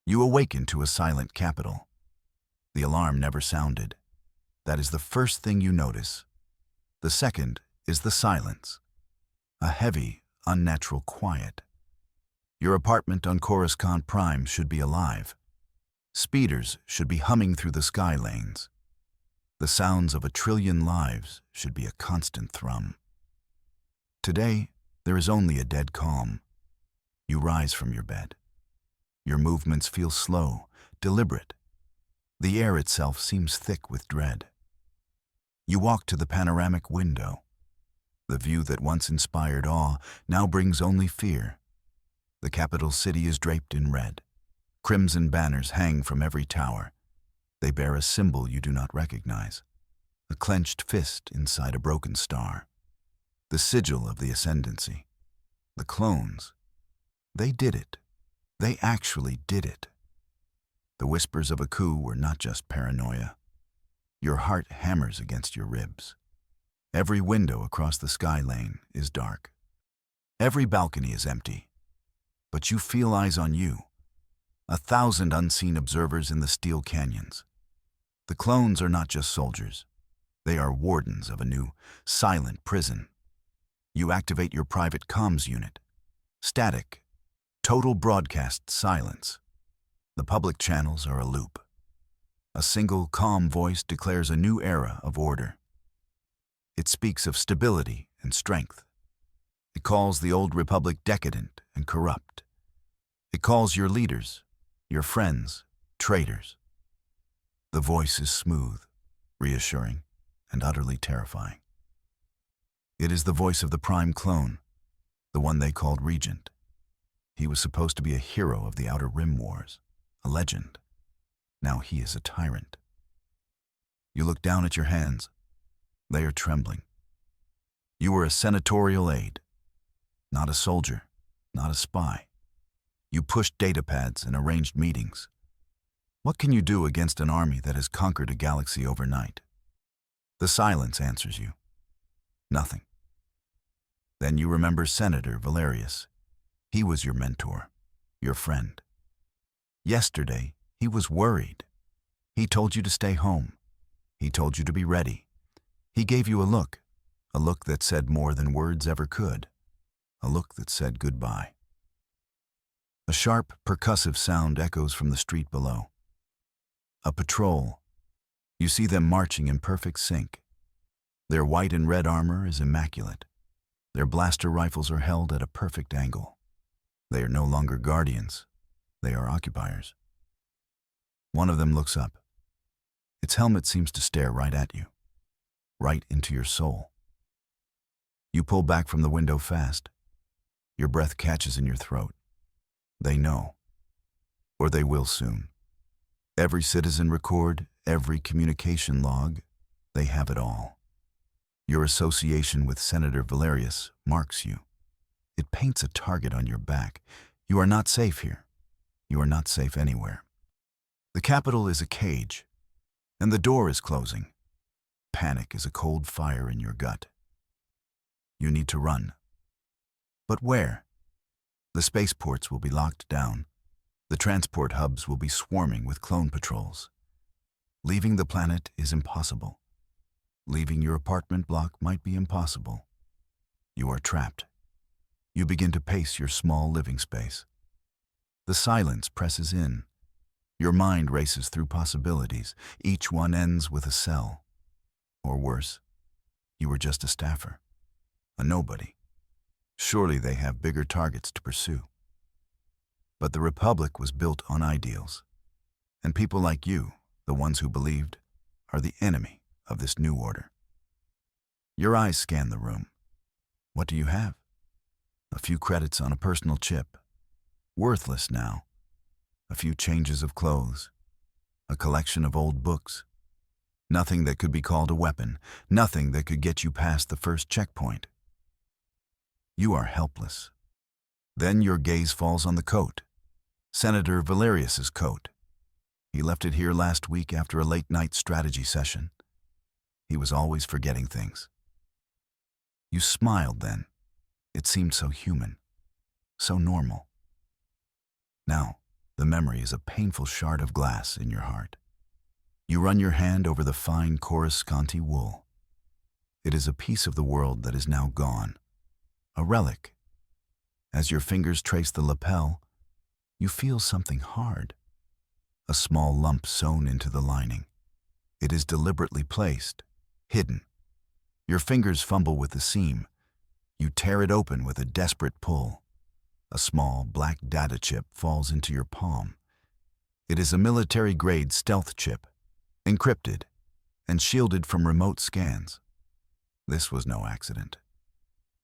You awaken to a silent capital. The alarm never sounded. That is the first thing you notice. The second is the silence. A heavy, unnatural quiet. Your apartment on Coruscant Prime should be alive. Speeders should be humming through the sky lanes. The sounds of 1,000,000,000,000 lives should be a constant thrum. Today, there is only a dead calm. You rise from your bed. Your movements feel slow, deliberate. The air itself seems thick with dread. You walk to the panoramic window. The view that once inspired awe now brings only fear. The capital city is draped in red. Crimson banners hang from every tower. They bear a symbol you do not recognize, a clenched fist inside a broken star. The sigil of the ascendancy. The clones. They did it. They actually did it. The whispers of a coup were not just paranoia. Your heart hammers against your ribs. Every window across the sky lane is dark. Every balcony is empty. But you feel eyes on you. 1,000 unseen observers in the steel canyons. The clones are not just soldiers. They are wardens of a new, silent prison. You activate your private comms unit. Static. Total broadcast silence. The public channels are a loop. A single, calm voice declares a new era of order. It speaks of stability and strength. It calls the old republic decadent and corrupt. It calls your leaders, your friends, traitors. The voice is smooth, reassuring, and utterly terrifying. It is the voice of the prime clone, the one they called Regent. He was supposed to be a hero of the Outer Rim Wars, a legend. Now he is a tyrant. You look down at your hands. They are trembling. You were a senatorial aide, not a soldier, not a spy. You pushed datapads and arranged meetings. What can you do against an army that has conquered a galaxy overnight? The silence answers you. Nothing. Then you remember Senator Valerius. He was your mentor, your friend. Yesterday, he was worried. He told you to stay home. He told you to be ready. He gave you a look that said more than words ever could, a look that said goodbye. A sharp, percussive sound echoes from the street below. A patrol. You see them marching in perfect sync. Their white and red armor is immaculate. Their blaster rifles are held at a perfect angle. They are no longer guardians. They are occupiers. One of them looks up. Its helmet seems to stare right at you, right into your soul. You pull back from the window fast. Your breath catches in your throat. They know, or they will soon. Every citizen record, every communication log, they have it all. Your association with Senator Valerius marks you. It paints a target on your back. You are not safe here. You are not safe anywhere. The capital is a cage, and the door is closing. Panic is a cold fire in your gut. You need to run. But where? The spaceports will be locked down. The transport hubs will be swarming with clone patrols. Leaving the planet is impossible. Leaving your apartment block might be impossible. You are trapped. You begin to pace your small living space. The silence presses in. Your mind races through possibilities. Each one ends with a cell. Or worse, you were just a staffer, a nobody. Surely they have bigger targets to pursue. But the Republic was built on ideals. And people like you, the ones who believed, are the enemy of this new order. Your eyes scan the room. What do you have? A few credits on a personal chip. Worthless now. A few changes of clothes. A collection of old books. Nothing that could be called a weapon. Nothing that could get you past the first checkpoint. You are helpless. Then your gaze falls on the coat. Senator Valerius's coat. He left it here last week after a late-night strategy session. He was always forgetting things. You smiled then. It seemed so human, so normal. Now, The memory is a painful shard of glass in your heart. You run your hand over the fine Coruscanti wool. It is a piece of the world that is now gone, a relic. As your fingers trace the lapel, you feel something hard, a small lump sewn into the lining. It is deliberately placed, hidden. Your fingers fumble with the seam. You tear it open with a desperate pull. A small black data chip falls into your palm. It is a military-grade stealth chip, encrypted and shielded from remote scans. This was no accident.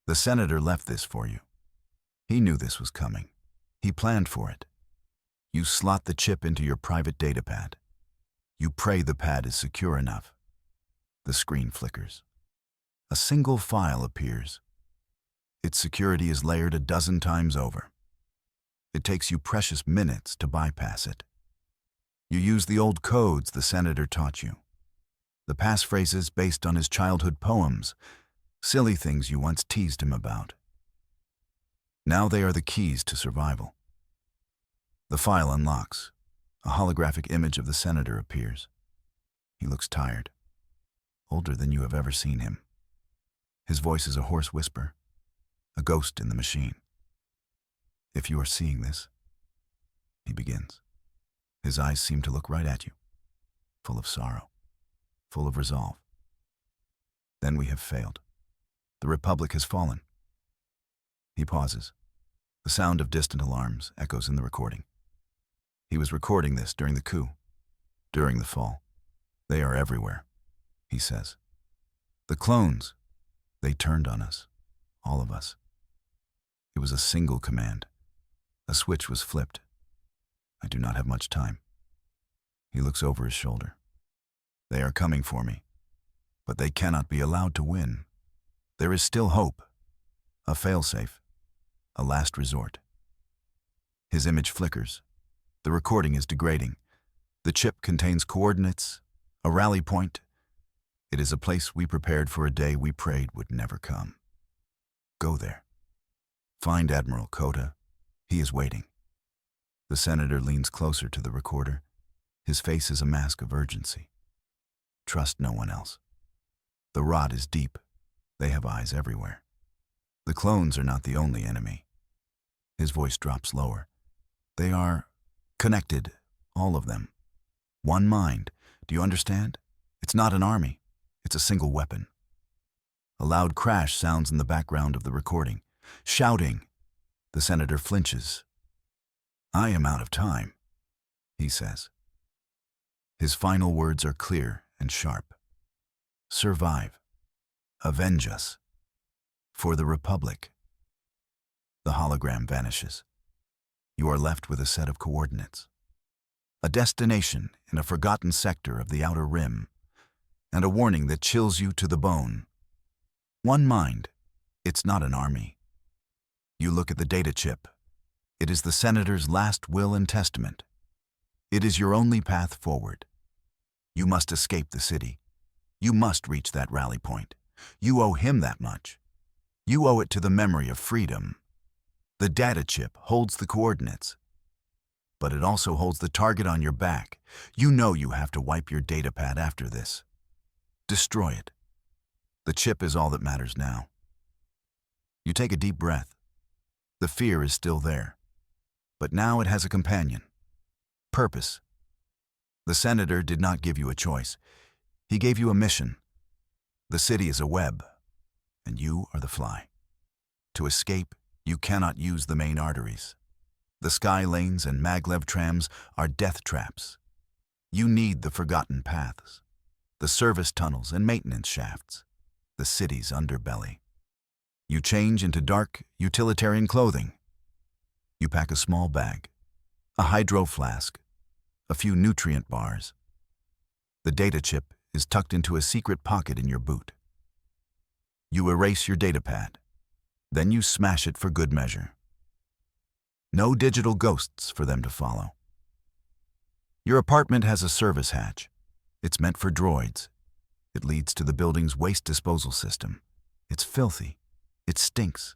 The senator left this for you. He knew this was coming. He planned for it. You slot the chip into your private datapad. You pray the pad is secure enough. The screen flickers. A single file appears. Its security is layered a dozen times over. It takes you precious minutes to bypass it. You use the old codes the senator taught you. The passphrases based on his childhood poems, silly things you once teased him about. Now they are the keys to survival. The file unlocks. A holographic image of the senator appears. He looks tired, older than you have ever seen him. His voice is a hoarse whisper, a ghost in the machine. If you are seeing this, he begins. His eyes seem to look right at you, full of sorrow, full of resolve. Then we have failed. The Republic has fallen. He pauses. The sound of distant alarms echoes in the recording. He was recording this during the coup, during the fall. They are everywhere, he says. The clones, they turned on us, all of us. It was a single command. A switch was flipped. I do not have much time. He looks over his shoulder. They are coming for me, but they cannot be allowed to win. There is still hope, a failsafe, a last resort. His image flickers. The recording is degrading. The chip contains coordinates, a rally point. It is a place we prepared for a day we prayed would never come. Go there. Find Admiral Kota. He is waiting. The senator leans closer to the recorder. His face is a mask of urgency. Trust no one else. The rot is deep. They have eyes everywhere. The clones are not the only enemy. His voice drops lower. They are connected, all of them. One mind. Do you understand? It's not an army. It's a single weapon. A loud crash sounds in the background of the recording. Shouting. The senator flinches. I am out of time, he says. His final words are clear and sharp. Survive. Avenge us. For the Republic. The hologram vanishes. You are left with a set of coordinates. A destination in a forgotten sector of the Outer Rim, and a warning that chills you to the bone. One mind. It's not an army. You look at the data chip. It is the senator's last will and testament. It is your only path forward. You must escape the city. You must reach that rally point. You owe him that much. You owe it to the memory of freedom. The data chip holds the coordinates, but it also holds the target on your back. You know you have to wipe your datapad after this. Destroy it. The chip is all that matters now. You take a deep breath. The fear is still there, but now it has a companion. Purpose. The senator did not give you a choice. He gave you a mission. The city is a web, and you are the fly. To escape, you cannot use the main arteries. The sky lanes and maglev trams are death traps. You need the forgotten paths, the service tunnels and maintenance shafts, the city's underbelly. You change into dark, utilitarian clothing. You pack a small bag, a hydro flask, a few nutrient bars. The data chip is tucked into a secret pocket in your boot. You erase your datapad. Then you smash it for good measure. No digital ghosts for them to follow. Your apartment has a service hatch. It's meant for droids. It leads to the building's waste disposal system. It's filthy. It stinks.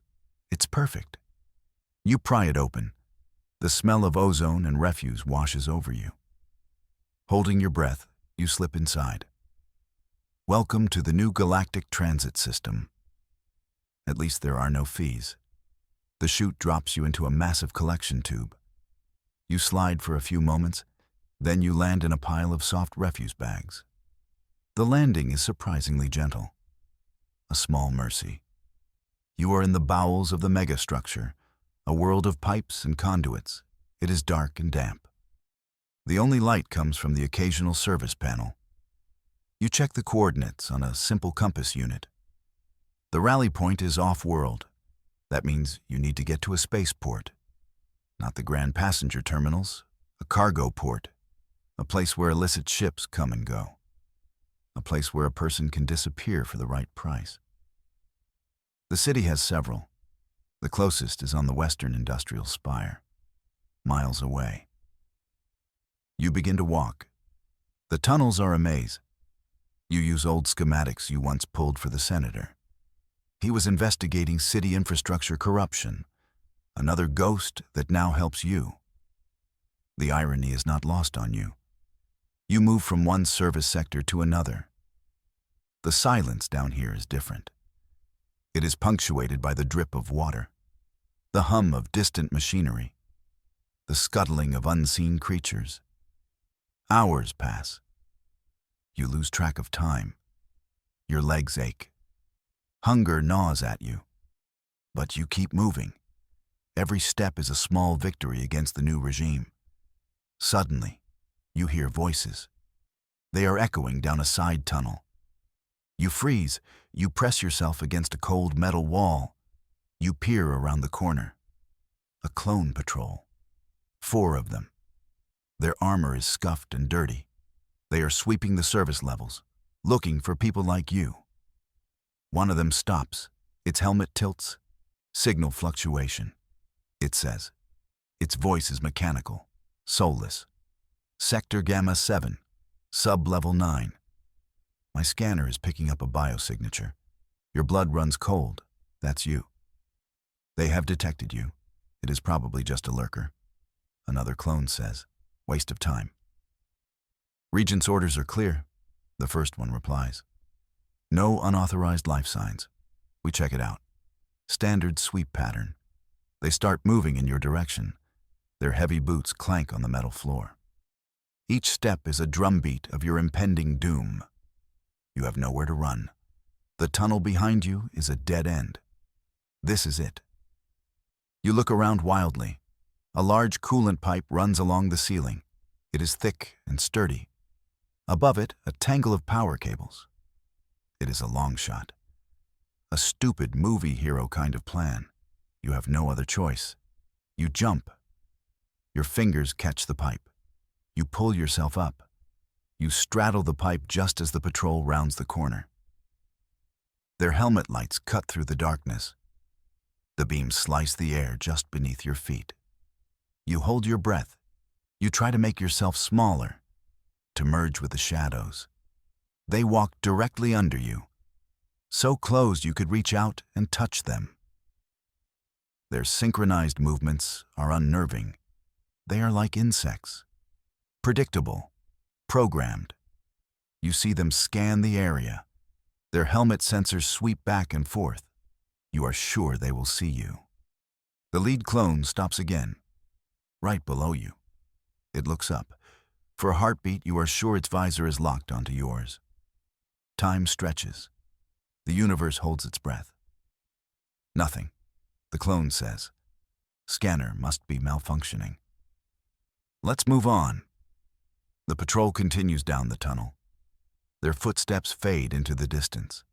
It's perfect. You pry it open. The smell of ozone and refuse washes over you. Holding your breath, you slip inside. Welcome to the new galactic transit system. At least there are no fees. The chute drops you into a massive collection tube. You slide for a few moments, then you land in a pile of soft refuse bags. The landing is surprisingly gentle. A small mercy. You are in the bowels of the megastructure, a world of pipes and conduits. It is dark and damp. The only light comes from the occasional service panel. You check the coordinates on a simple compass unit. The rally point is off-world. That means you need to get to a spaceport. Not the grand passenger terminals, a cargo port, a place where illicit ships come and go, a place where a person can disappear for the right price. The city has several. The closest is on the western industrial spire, miles away. You begin to walk. The tunnels are a maze. You use old schematics you once pulled for the senator. He was investigating city infrastructure corruption, another ghost that now helps you. The irony is not lost on you. You move from one service sector to another. The silence down here is different. It is punctuated by the drip of water, the hum of distant machinery, the scuttling of unseen creatures. Hours pass. You lose track of time. Your legs ache. Hunger gnaws at you. But you keep moving. Every step is a small victory against the new regime. Suddenly, you hear voices. They are echoing down a side tunnel. You freeze. You press yourself against a cold metal wall. You peer around the corner. A clone patrol. 4 of them. Their armor is scuffed and dirty. They are sweeping the service levels, looking for people like you. One of them stops. Its helmet tilts. Signal fluctuation. It says. Its voice is mechanical, soulless. Sector Gamma 7, sub-level 9. My scanner is picking up a biosignature. Your blood runs cold. That's you. They have detected you. It is probably just a lurker. Another clone says. Waste of time. Regent's orders are clear, the first one replies. No unauthorized life signs. We check it out. Standard sweep pattern. They start moving in your direction. Their heavy boots clank on the metal floor. Each step is a drumbeat of your impending doom. You have nowhere to run. The tunnel behind you is a dead end. This is it. You look around wildly. A large coolant pipe runs along the ceiling. It is thick and sturdy. Above it, a tangle of power cables. It is a long shot. A stupid movie hero kind of plan. You have no other choice. You jump. Your fingers catch the pipe. You pull yourself up. You straddle the pipe just as the patrol rounds the corner. Their helmet lights cut through the darkness. The beams slice the air just beneath your feet. You hold your breath. You try to make yourself smaller, to merge with the shadows. They walk directly under you, so close you could reach out and touch them. Their synchronized movements are unnerving. They are like insects. Predictable, programmed. You see them scan the area. Their helmet sensors sweep back and forth. You are sure they will see you. The lead clone stops again, right below you. It looks up. For a heartbeat, you are sure its visor is locked onto yours. Time stretches. The universe holds its breath. Nothing, the clone says. Scanner must be malfunctioning. Let's move on. The patrol continues down the tunnel. Their footsteps fade into the distance.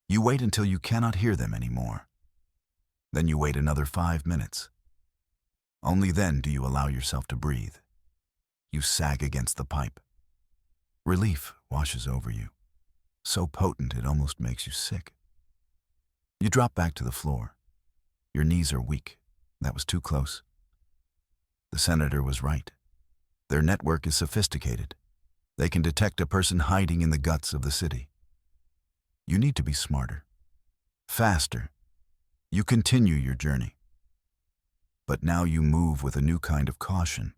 You wait until you cannot hear them anymore. Then you wait another 5 minutes. Only then do you allow yourself to breathe. You sag against the pipe. Relief washes over you, so potent it almost makes you sick. You drop back to the floor. Your knees are weak. That was too close. The senator was right. Their network is sophisticated. They can detect a person hiding in the guts of the city. You need to be smarter, faster. You continue your journey. But now you move with a new kind of caution.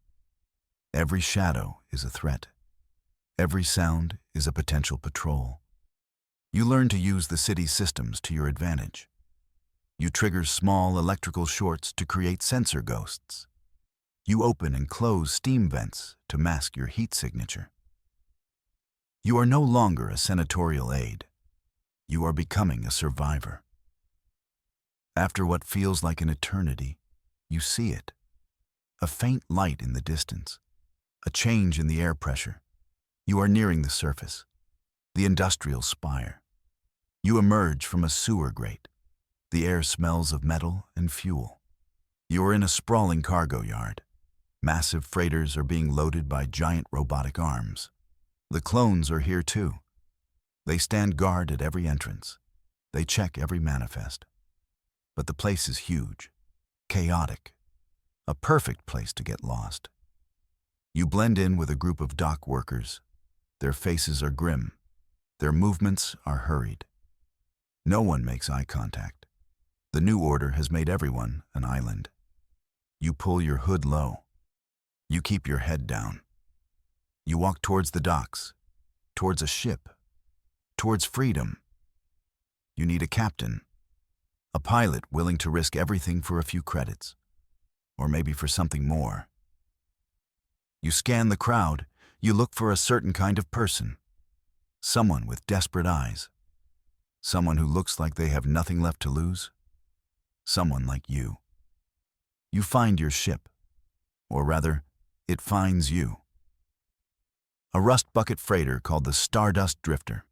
Every shadow is a threat. Every sound is a potential patrol. You learn to use the city's systems to your advantage. You trigger small electrical shorts to create sensor ghosts. You open and close steam vents to mask your heat signature. You are no longer a senatorial aide. You are becoming a survivor. After what feels like an eternity, you see it. A faint light in the distance. A change in the air pressure. You are nearing the surface. The industrial spire. You emerge from a sewer grate. The air smells of metal and fuel. You are in a sprawling cargo yard. Massive freighters are being loaded by giant robotic arms. The clones are here too. They stand guard at every entrance. They check every manifest. But the place is huge, chaotic, a perfect place to get lost. You blend in with a group of dock workers. Their faces are grim. Their movements are hurried. No one makes eye contact. The new order has made everyone an island. You pull your hood low. You keep your head down. You walk towards the docks, towards a ship, towards freedom. You need a captain, a pilot willing to risk everything for a few credits, or maybe for something more. You scan the crowd. You look for a certain kind of person, someone with desperate eyes, someone who looks like they have nothing left to lose, someone like you. You find your ship, or rather, it finds you. A rust bucket freighter called the Stardust Drifter.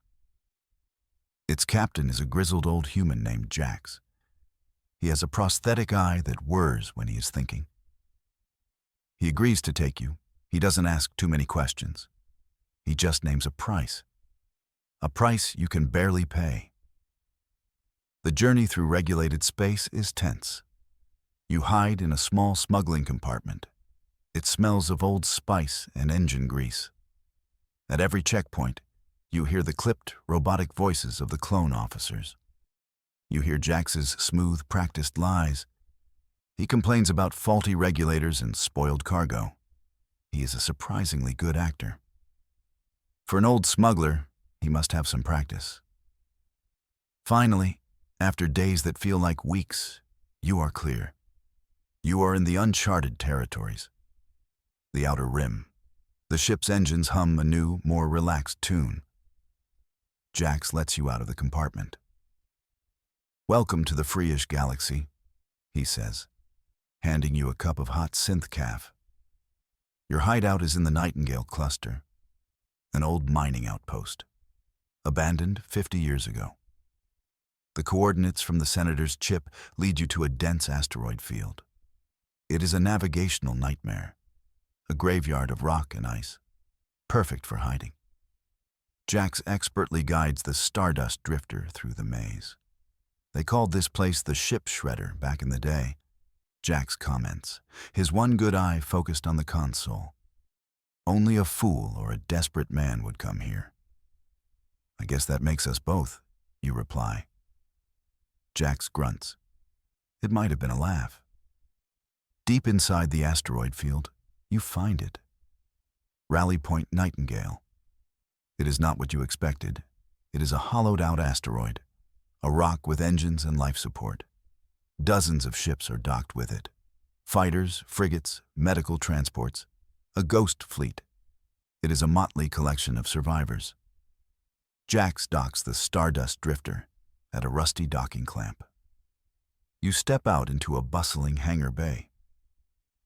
Its captain is a grizzled old human named Jax. He has a prosthetic eye that whirs when he is thinking. He agrees to take you. He doesn't ask too many questions. He just names a price you can barely pay. The journey through regulated space is tense. You hide in a small smuggling compartment. It smells of old spice and engine grease. At every checkpoint, you hear the clipped, robotic voices of the clone officers. You hear Jax's smooth, practiced lies. He complains about faulty regulators and spoiled cargo. He is a surprisingly good actor. For an old smuggler, he must have some practice. Finally, after days that feel like weeks, you are clear. You are in the uncharted territories. The Outer Rim. The ship's engines hum a new, more relaxed tune. Jax lets you out of the compartment. "Welcome to the Freeish galaxy," he says, handing you a cup of hot synth caf. Your hideout is in the Nightingale cluster, an old mining outpost, abandoned 50 years ago. The coordinates from the Senator's chip lead you to a dense asteroid field. It is a navigational nightmare, a graveyard of rock and ice, perfect for hiding. Jax expertly guides the Stardust Drifter through the maze. They called this place the Ship Shredder back in the day. Jax comments, his one good eye focused on the console. Only a fool or a desperate man would come here. "I guess that makes us both," you reply. Jax grunts. It might have been a laugh. Deep inside the asteroid field, you find it. Rally Point Nightingale. It is not what you expected. It is a hollowed-out asteroid, a rock with engines and life support. Dozens of ships are docked with it. Fighters, frigates, medical transports, a ghost fleet. It is a motley collection of survivors. Jax docks the Stardust Drifter at a rusty docking clamp. You step out into a bustling hangar bay.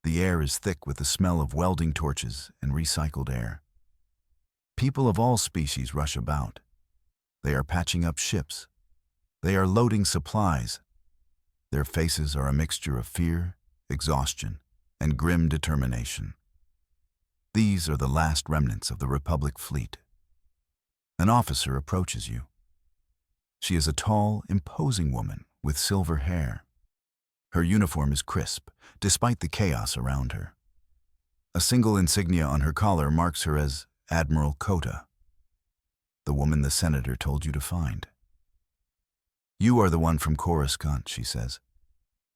The air is thick with the smell of welding torches and recycled air. People of all species rush about. They are patching up ships. They are loading supplies. Their faces are a mixture of fear, exhaustion, and grim determination. These are the last remnants of the Republic fleet. An officer approaches you. She is a tall, imposing woman with silver hair. Her uniform is crisp, despite the chaos around her. A single insignia on her collar marks her as Admiral Kota, the woman the Senator told you to find. "You are the one from Coruscant," she says.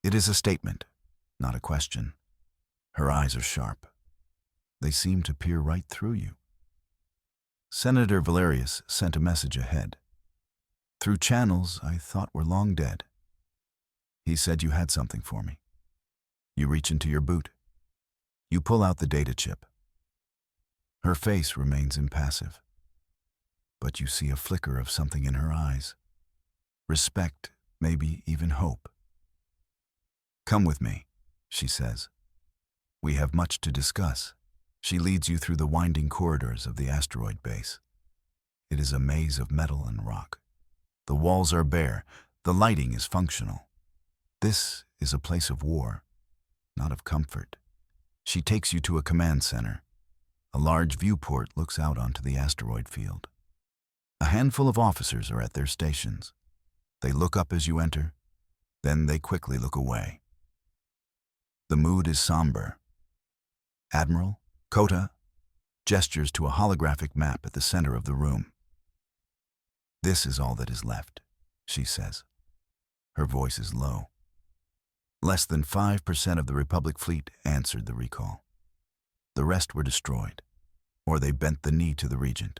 "It is a statement. not a question. Her eyes are sharp. They seem to peer right through you. Senator Valerius sent a message ahead. Through channels I thought were long dead. He said you had something for me. You reach into your boot. You pull out the data chip. Her face remains impassive, but you see a flicker of something in her eyes. Respect, maybe even hope. Come with me, she says. We have much to discuss. She leads you through the winding corridors of the asteroid base. It is a maze of metal and rock. The walls are bare. The lighting is functional. This is a place of war, not of comfort. She takes you to a command center. A large viewport looks out onto the asteroid field. A handful of officers are at their stations. They look up as you enter, then they quickly look away. The mood is somber. Admiral Kota gestures to a holographic map at the center of the room. This is all that is left, she says. Her voice is low. Less than 5% of the Republic fleet answered the recall. The rest were destroyed, or they bent the knee to the regent.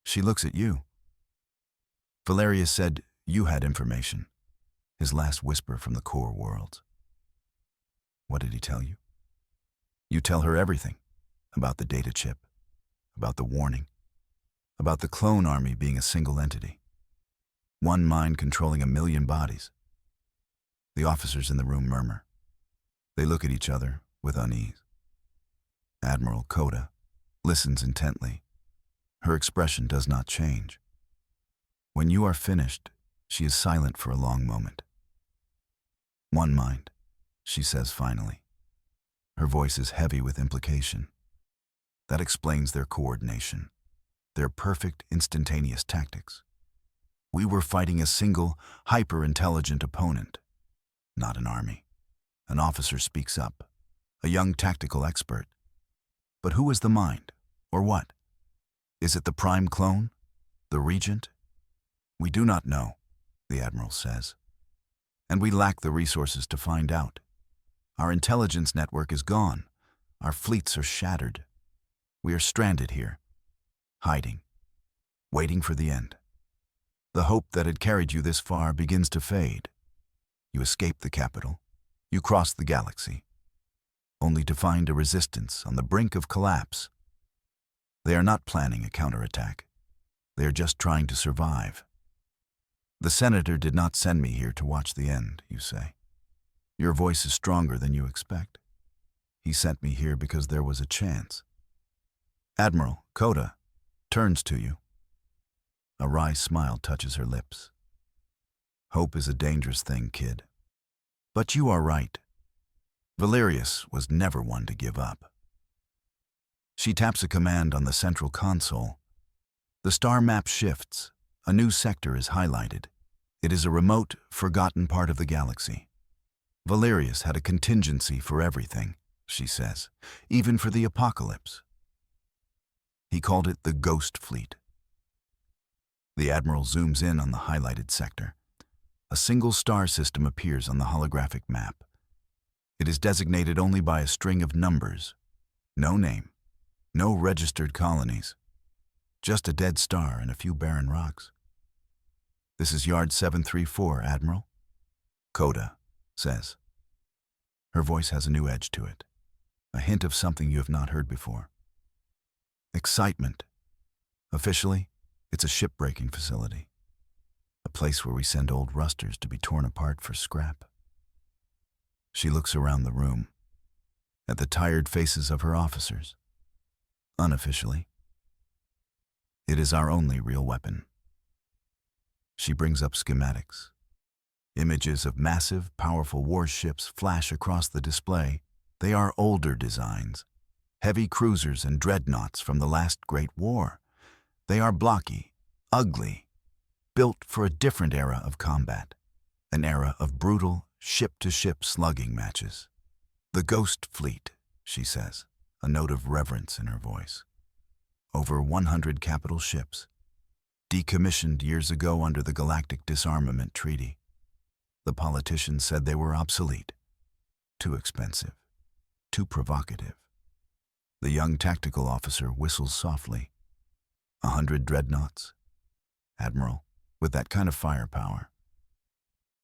She looks at you. Valerius said you had information, his last whisper from the core worlds. What did he tell you? You tell her everything, about the data chip, about the warning, about the clone army being a single entity. One mind controlling 1 million bodies. The officers in the room murmur. They look at each other with unease. Admiral Kota listens intently. Her expression does not change. When you are finished, she is silent for a long moment. One mind, she says finally. Her voice is heavy with implication. That explains their coordination, their perfect instantaneous tactics. We were fighting a single, hyper-intelligent opponent, not an army. An officer speaks up, a young tactical expert. But who is the mind, or what? Is it the prime clone? The regent? We do not know, the admiral says. And we lack the resources to find out. Our intelligence network is gone. Our fleets are shattered. We are stranded here, hiding, waiting for the end. The hope that had carried you this far begins to fade. You escape the capital. You cross the galaxy, only to find a resistance on the brink of collapse. They are not planning a counterattack. They are just trying to survive. The senator did not send me here to watch the end, you say. Your voice is stronger than you expect. He sent me here because there was a chance. Admiral Kota turns to you. A wry smile touches her lips. Hope is a dangerous thing, kid. But you are right. Valerius was never one to give up. She taps a command on the central console. The star map shifts. A new sector is highlighted. It is a remote, forgotten part of the galaxy. Valerius had a contingency for everything, she says, even for the apocalypse. He called it the Ghost Fleet. The admiral zooms in on the highlighted sector. A single star system appears on the holographic map. It is designated only by a string of numbers. No name, no registered colonies. Just a dead star and a few barren rocks. This is Yard 734, Admiral, Kota says. Her voice has a new edge to it, a hint of something you have not heard before. Excitement. Officially, it's a shipbreaking facility, a place where we send old rusters to be torn apart for scrap. She looks around the room, at the tired faces of her officers. Unofficially, it is our only real weapon. She brings up schematics. Images of massive, powerful warships flash across the display. They are older designs, heavy cruisers and dreadnoughts from the last Great War. They are blocky, ugly, built for a different era of combat, an era of brutal, ship-to-ship slugging matches. The Ghost Fleet, she says, a note of reverence in her voice. Over 100 capital ships, decommissioned years ago under the Galactic Disarmament Treaty. The politicians said they were obsolete. Too expensive. Too provocative. The young tactical officer whistles softly. 100 dreadnoughts? Admiral, with that kind of firepower.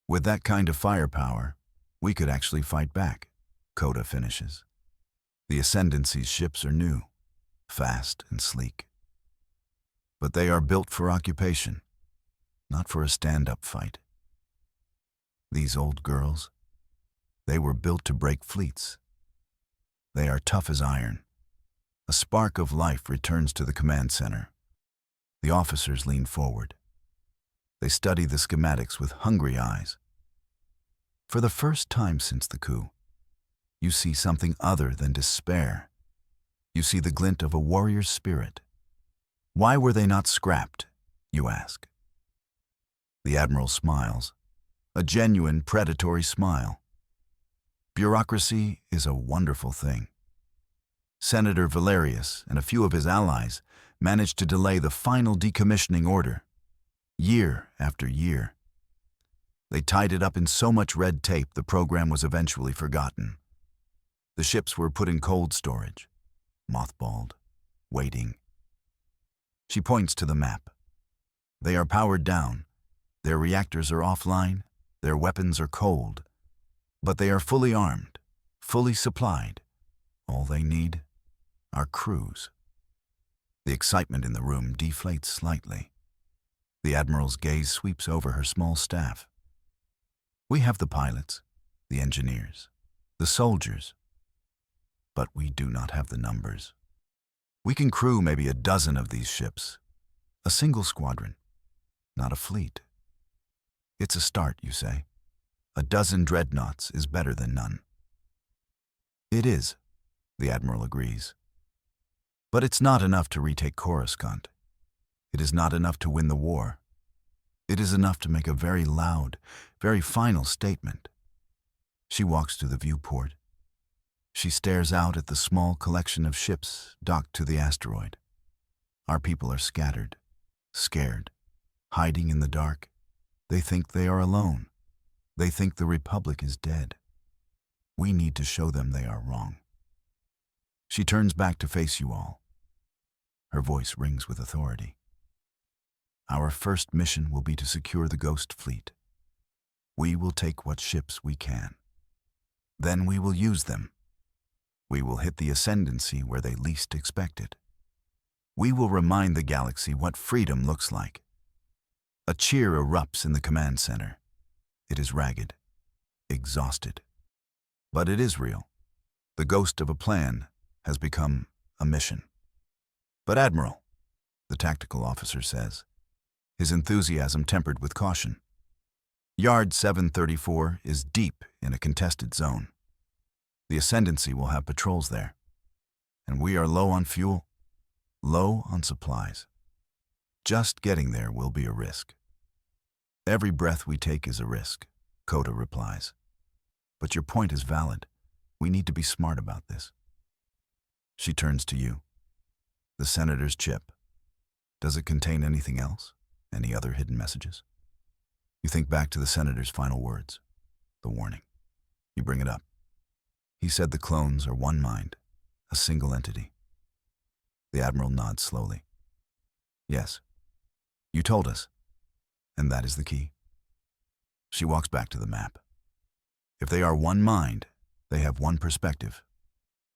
With that kind of firepower, we could actually fight back, Coda finishes. The Ascendancy's ships are new, fast and sleek. But they are built for occupation, not for a stand-up fight. These old girls, they were built to break fleets. They are tough as iron. A spark of life returns to the command center. The officers lean forward. They study the schematics with hungry eyes. For the first time since the coup, you see something other than despair. You see the glint of a warrior's spirit. Why were they not scrapped, you ask? The Admiral smiles, a genuine predatory smile. Bureaucracy is a wonderful thing. Senator Valerius and a few of his allies managed to delay the final decommissioning order, year after year. They tied it up in so much red tape the program was eventually forgotten. The ships were put in cold storage, mothballed, waiting. She points to the map. They are powered down, their reactors are offline, their weapons are cold, but they are fully armed, fully supplied. All they need are crews. The excitement in the room deflates slightly. The Admiral's gaze sweeps over her small staff. We have the pilots, the engineers, the soldiers, but we do not have the numbers. We can crew maybe a dozen of these ships, a single squadron, not a fleet. It's a start, you say. A dozen dreadnoughts is better than none. It is, the Admiral agrees. But it's not enough to retake Coruscant. It is not enough to win the war. It is enough to make a very loud, very final statement. She walks to the viewport. She stares out at the small collection of ships docked to the asteroid. Our people are scattered, scared, hiding in the dark. They think they are alone. They think the Republic is dead. We need to show them they are wrong. She turns back to face you all. Her voice rings with authority. Our first mission will be to secure the Ghost Fleet. We will take what ships we can. Then we will use them. We will hit the Ascendancy where they least expect it. We will remind the galaxy what freedom looks like. A cheer erupts in the command center. It is ragged, exhausted. But it is real. The ghost of a plan has become a mission. But Admiral, the tactical officer says, his enthusiasm tempered with caution. Yard 734 is deep in a contested zone. The Ascendancy will have patrols there. And we are low on fuel, low on supplies. Just getting there will be a risk. Every breath we take is a risk, Coda replies. But your point is valid. We need to be smart about this. She turns to you. The Senator's chip. Does it contain anything else? Any other hidden messages? You think back to the Senator's final words, the warning. You bring it up. He said the clones are one mind, a single entity. The Admiral nods slowly. Yes, you told us, and that is the key. She walks back to the map. If they are one mind, they have one perspective,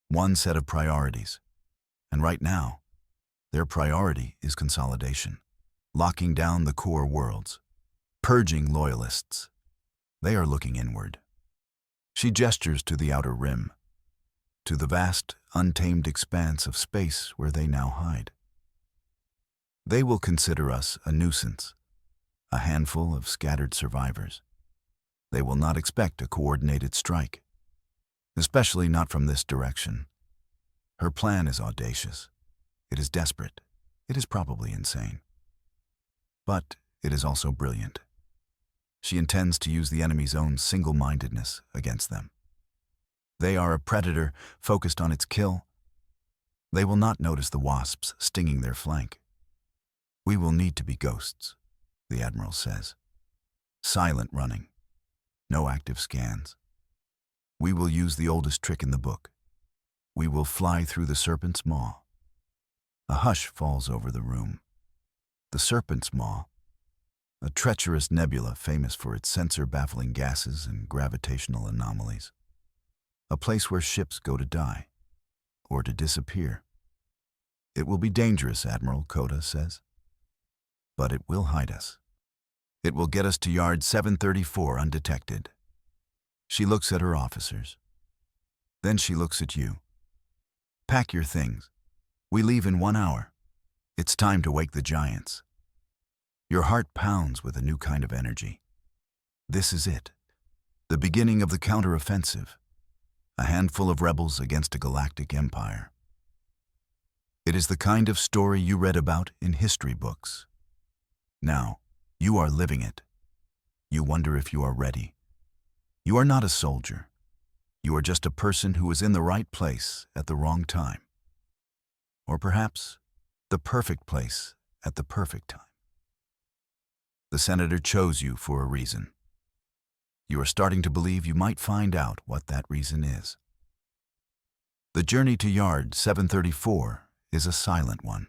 one set of priorities. And right now, their priority is consolidation, locking down the core worlds, purging loyalists. They are looking inward. She gestures to the outer rim, to the vast, untamed expanse of space where they now hide. They will consider us a nuisance, a handful of scattered survivors. They will not expect a coordinated strike, especially not from this direction. Her plan is audacious. It is desperate. It is probably insane. But it is also brilliant. She intends to use the enemy's own single-mindedness against them. They are a predator focused on its kill. They will not notice the wasps stinging their flank. We will need to be ghosts, the Admiral says. Silent running. No active scans. We will use the oldest trick in the book. We will fly through the serpent's maw. A hush falls over the room. The serpent's maw, a treacherous nebula famous for its sensor-baffling gases and gravitational anomalies. A place where ships go to die, or to disappear. It will be dangerous, Admiral, Kota says. But it will hide us. It will get us to yard 734 undetected. She looks at her officers. Then she looks at you. Pack your things. We leave in 1 hour. It's time to wake the giants. Your heart pounds with a new kind of energy. This is it. The beginning of the counteroffensive. A handful of rebels against a galactic empire. It is the kind of story you read about in history books. Now, you are living it. You wonder if you are ready. You are not a soldier. You are just a person who is in the right place at the wrong time. Or perhaps, the perfect place at the perfect time. The senator chose you for a reason. You are starting to believe you might find out what that reason is. The journey to yard 734 is a silent one.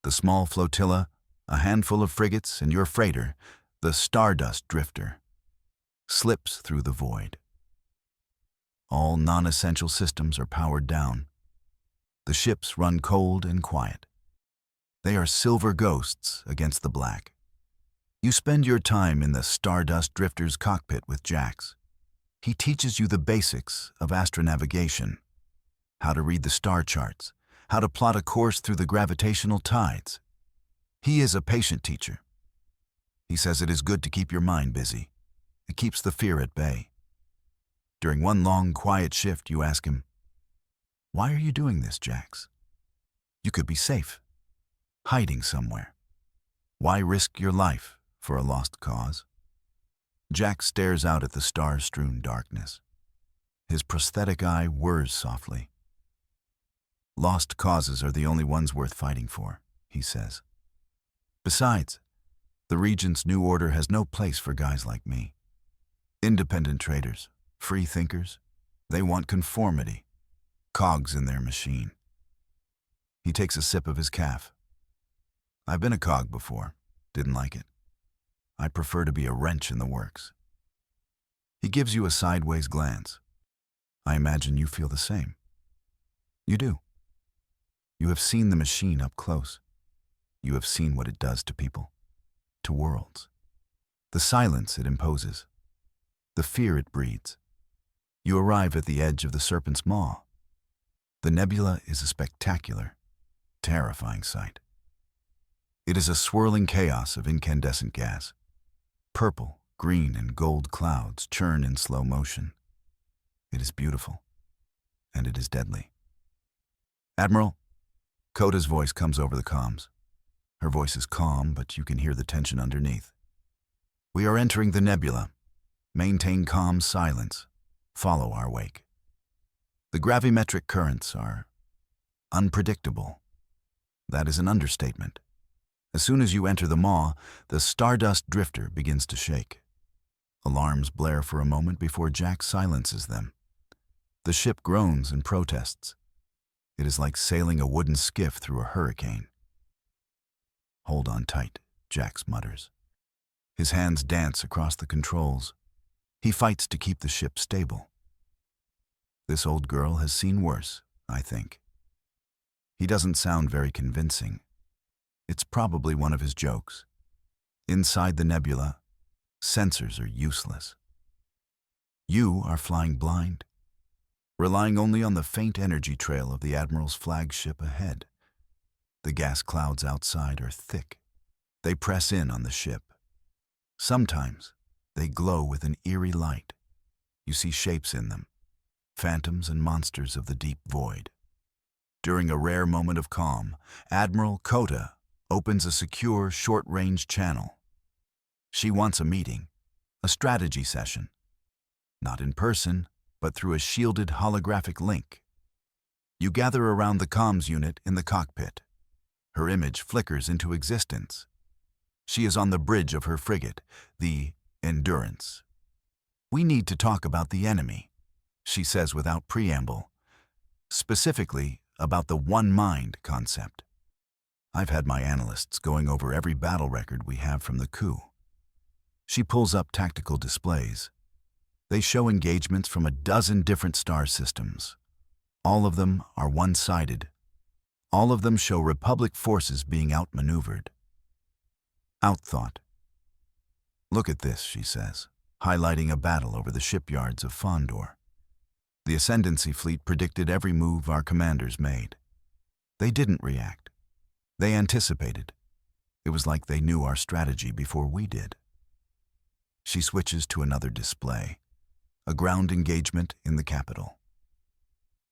The small flotilla, a handful of frigates, and your freighter, the Stardust Drifter, slips through the void. All non-essential systems are powered down. The ships run cold and quiet. They are silver ghosts against the black. You spend your time in the Stardust Drifter's cockpit with Jax. He teaches you the basics of astronavigation, how to read the star charts, how to plot a course through the gravitational tides. He is a patient teacher. He says it is good to keep your mind busy. It keeps the fear at bay. During one long, quiet shift, you ask him, "Why are you doing this, Jax? You could be safe, hiding somewhere. Why risk your life for a lost cause?" Jax stares out at the star-strewn darkness. His prosthetic eye whirs softly. "Lost causes are the only ones worth fighting for," he says. "Besides, the Regent's new order has no place for guys like me. Independent traders, free thinkers, they want conformity, cogs in their machine." He takes a sip of his caf. "I've been a cog before, didn't like it. I prefer to be a wrench in the works." He gives you a sideways glance. I imagine you feel the same. You do. You have seen the machine up close. You have seen what it does to people, to worlds. The silence it imposes, the fear it breeds. You arrive at the edge of the serpent's maw. The nebula is a spectacular, terrifying sight. It is a swirling chaos of incandescent gas. Purple, green, and gold clouds churn in slow motion. It is beautiful, and it is deadly. "Admiral," Kota's voice comes over the comms. Her voice is calm, but you can hear the tension underneath. "We are entering the nebula. Maintain calm silence. Follow our wake. The gravimetric currents are unpredictable. That is an understatement. As soon as you enter the maw, the Stardust Drifter begins to shake. Alarms blare for a moment before Jax silences them. The ship groans and protests. It is like sailing a wooden skiff through a hurricane. "Hold on tight," Jax mutters. His hands dance across the controls. He fights to keep the ship stable. This old girl has seen worse, I think. He doesn't sound very convincing. It's probably one of his jokes. Inside the nebula, sensors are useless. You are flying blind, relying only on the faint energy trail of the Admiral's flagship ahead. The gas clouds outside are thick. They press in on the ship. Sometimes they glow with an eerie light. You see shapes in them, phantoms and monsters of the deep void. During a rare moment of calm, Admiral Kota opens a secure, short-range channel. She wants a meeting, a strategy session. Not in person, but through a shielded holographic link. You gather around the comms unit in the cockpit. Her image flickers into existence. She is on the bridge of her frigate, the Endurance. "We need to talk about the enemy," she says without preamble, specifically about the one mind concept. "I've had my analysts going over every battle record we have from the coup." She pulls up tactical displays. They show engagements from a dozen different star systems. All of them are one-sided. All of them show Republic forces being outmaneuvered. Outthought. "Look at this," she says, highlighting a battle over the shipyards of Fondor. "The Ascendancy fleet predicted every move our commanders made. They didn't react. They anticipated. It was like they knew our strategy before we did." She switches to another display, a ground engagement in the capital.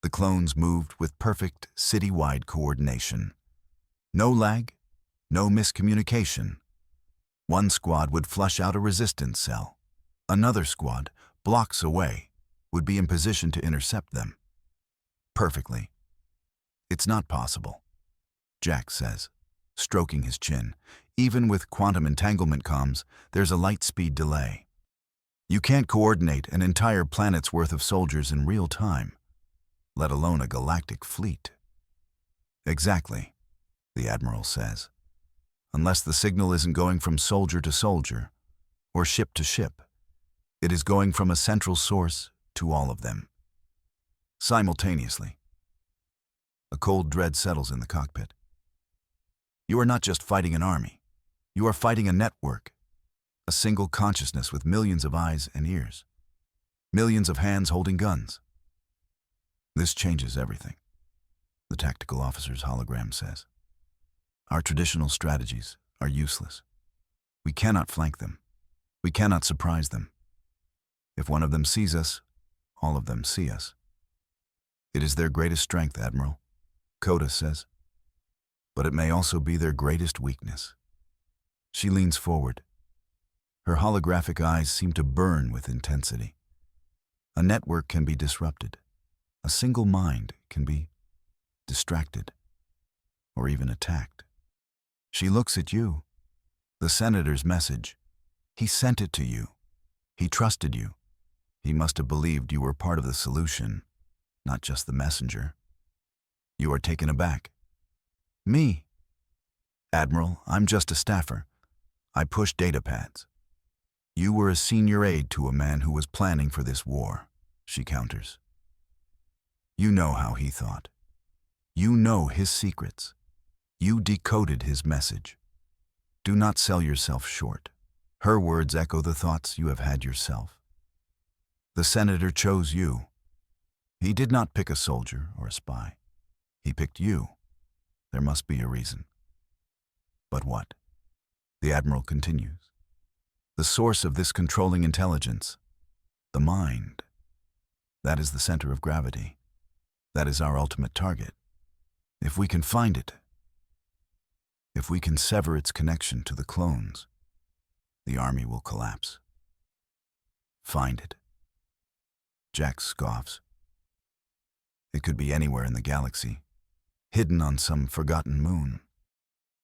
The clones moved with perfect city-wide coordination. No lag, no miscommunication. One squad would flush out a resistance cell. Another squad, blocks away, would be in position to intercept them. Perfectly. "It's not possible," Jack says, stroking his chin. "Even with quantum entanglement comms, there's a light-speed delay. You can't coordinate an entire planet's worth of soldiers in real time, let alone a galactic fleet." "Exactly," the Admiral says. "Unless the signal isn't going from soldier to soldier, or ship to ship, it is going from a central source to all of them. Simultaneously." A cold dread settles in the cockpit. "You are not just fighting an army. You are fighting a network, a single consciousness with millions of eyes and ears, millions of hands holding guns." "This changes everything," the tactical officer's hologram says. "Our traditional strategies are useless. We cannot flank them. We cannot surprise them. If one of them sees us, all of them see us." "It is their greatest strength, Admiral," Coda says. "But it may also be their greatest weakness." She leans forward. Her holographic eyes seem to burn with intensity. A network can be disrupted. A single mind can be distracted, or even attacked. She looks at you. The Senator's message. He sent it to you. He trusted you. He must have believed you were part of the solution, not just the messenger. You are taken aback. "Me? Admiral, I'm just a staffer. I push data pads." "You were a senior aide to a man who was planning for this war," she counters. "You know how he thought. You know his secrets. You decoded his message. Do not sell yourself short." Her words echo the thoughts you have had yourself. The Senator chose you. He did not pick a soldier or a spy. He picked you. There must be a reason. "But what?" the Admiral continues. "The source of this controlling intelligence, the mind, that is the center of gravity. That is our ultimate target. If we can find it, if we can sever its connection to the clones, the army will collapse." "Find it?" Jack scoffs. "It could be anywhere in the galaxy, hidden on some forgotten moon,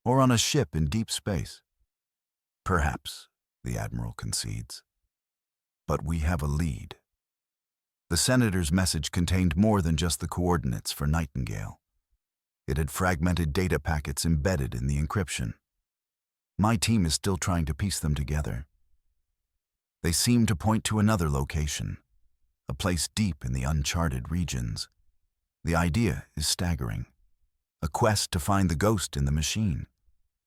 or on a ship in deep space." "Perhaps," the Admiral concedes. "But we have a lead." The Senator's message contained more than just the coordinates for Nightingale. It had fragmented data packets embedded in the encryption. My team is still trying to piece them together. They seem to point to another location, a place deep in the uncharted regions. The idea is staggering. A quest to find the ghost in the machine,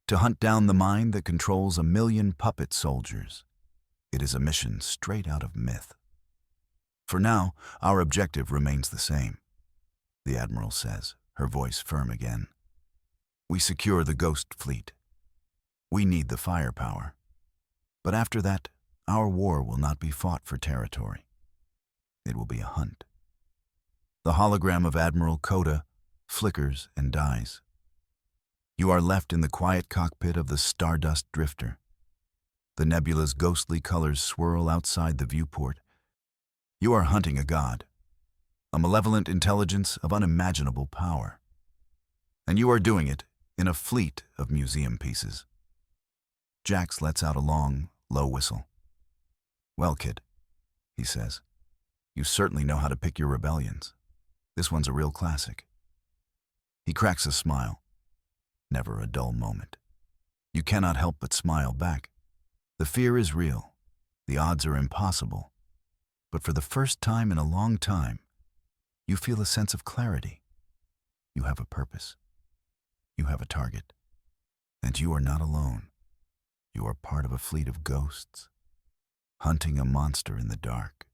to hunt down the mind that controls 1,000,000 puppet soldiers. It is a mission straight out of myth. "For now, our objective remains the same," the Admiral says, her voice firm again. "We secure the Ghost Fleet. We need the firepower. But after that, our war will not be fought for territory. It will be a hunt." The hologram of Admiral Coda flickers and dies. You are left in the quiet cockpit of the Stardust Drifter. The nebula's ghostly colors swirl outside the viewport. You are hunting a god, a malevolent intelligence of unimaginable power. And you are doing it in a fleet of museum pieces. Jax lets out a long, low whistle. "Well, kid, he says. You certainly know how to pick your rebellions. This one's a real classic. He cracks a smile. Never a dull moment. You cannot help but smile back. The fear is real. The odds are impossible. But for the first time in a long time, you feel a sense of clarity. You have a purpose. You have a target. And you are not alone. You are part of a fleet of ghosts, hunting a monster in the dark.